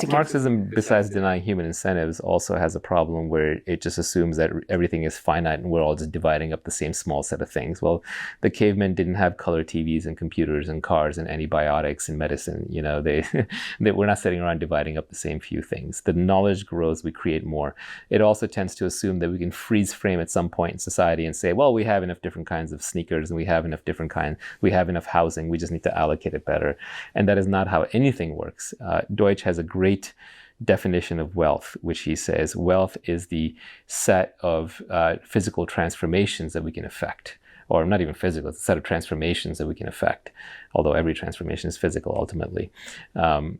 to give. Marxism, besides denying human incentives, also has a problem where it just assumes that everything is finite and we're all just dividing up the same small set of things. Well, the cavemen didn't have color TVs and computers and cars and antibiotics and medicine. We're not sitting around dividing up the same few things. The knowledge grows, we create more. It also tends to assume that we can freeze frame at some point in society and say, well, we have enough different kinds of sneakers and we have enough housing, we just need to allocate it better. And that is not how anything works. Deutsch has a great definition of wealth, which he says, wealth is the set of physical transformations that we can affect. Or not even physical, it's a set of transformations that we can affect, although every transformation is physical ultimately. And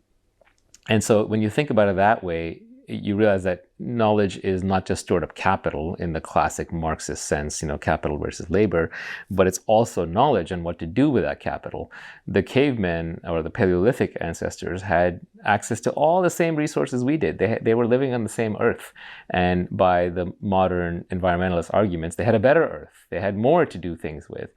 so when you think about it that way, you realize that knowledge is not just stored up capital in the classic Marxist sense, capital versus labor, but it's also knowledge on what to do with that capital. The cavemen or the Paleolithic ancestors had access to all the same resources we did. They were living on the same earth. And by the modern environmentalist arguments, they had a better earth. They had more to do things with.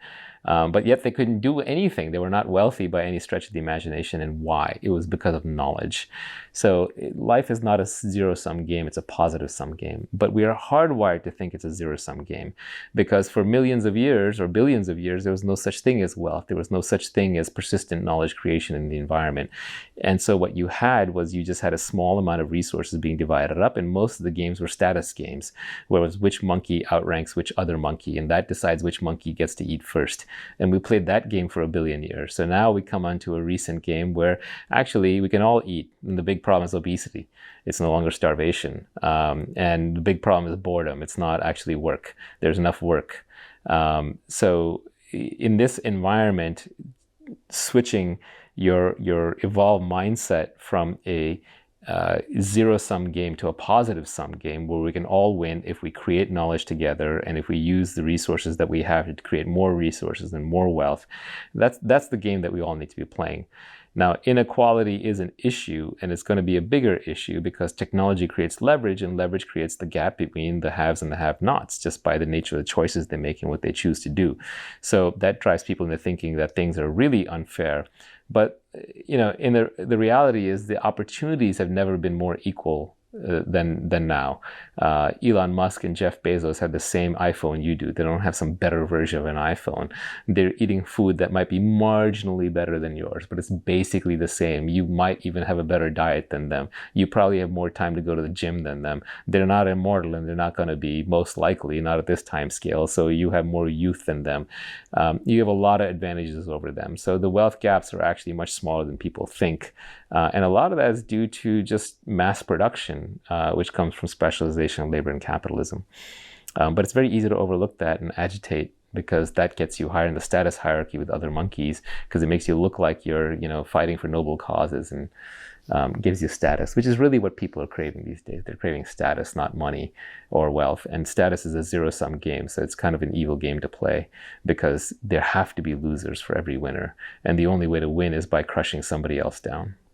But yet they couldn't do anything. They were not wealthy by any stretch of the imagination. And why? It was because of knowledge. So life is not a zero-sum game. It's a positive-sum game. But we are hardwired to think it's a zero-sum game because for millions of years or billions of years, there was no such thing as wealth. There was no such thing as persistent knowledge creation in the environment. And so what you had was you just had a small amount of resources being divided up. And most of the games were status games, where it was which monkey outranks which other monkey. And that decides which monkey gets to eat first. And we played that game for 1 billion years. So now we come onto a recent game where actually we can all eat. And the big problem is obesity. It's no longer starvation. And the big problem is boredom. It's not actually work. There's enough work. So in this environment, switching your evolved mindset from a zero-sum game to a positive-sum game where we can all win if we create knowledge together and if we use the resources that we have to create more resources and more wealth. That's the game that we all need to be playing. Now, inequality is an issue, and it's going to be a bigger issue because technology creates leverage, and leverage creates the gap between the haves and the have-nots just by the nature of the choices they make and what they choose to do. So that drives people into thinking that things are really unfair. But in the reality is the opportunities have never been more equal than now. Elon Musk and Jeff Bezos have the same iPhone you do. They don't have some better version of an iPhone. They're eating food that might be marginally better than yours, but it's basically the same. You might even have a better diet than them. You probably have more time to go to the gym than them. They're not immortal, and they're not going to be, most likely, not at this time scale. So you have more youth than them. You have a lot of advantages over them. So the wealth gaps are actually much smaller than people think. And a lot of that is due to just mass production, which comes from specialization of labor and capitalism. But it's very easy to overlook that and agitate because that gets you higher in the status hierarchy with other monkeys because it makes you look like you're, fighting for noble causes and gives you status, which is really what people are craving these days. They're craving status, not money or wealth. And status is a zero-sum game, so it's kind of an evil game to play because there have to be losers for every winner. And the only way to win is by crushing somebody else down.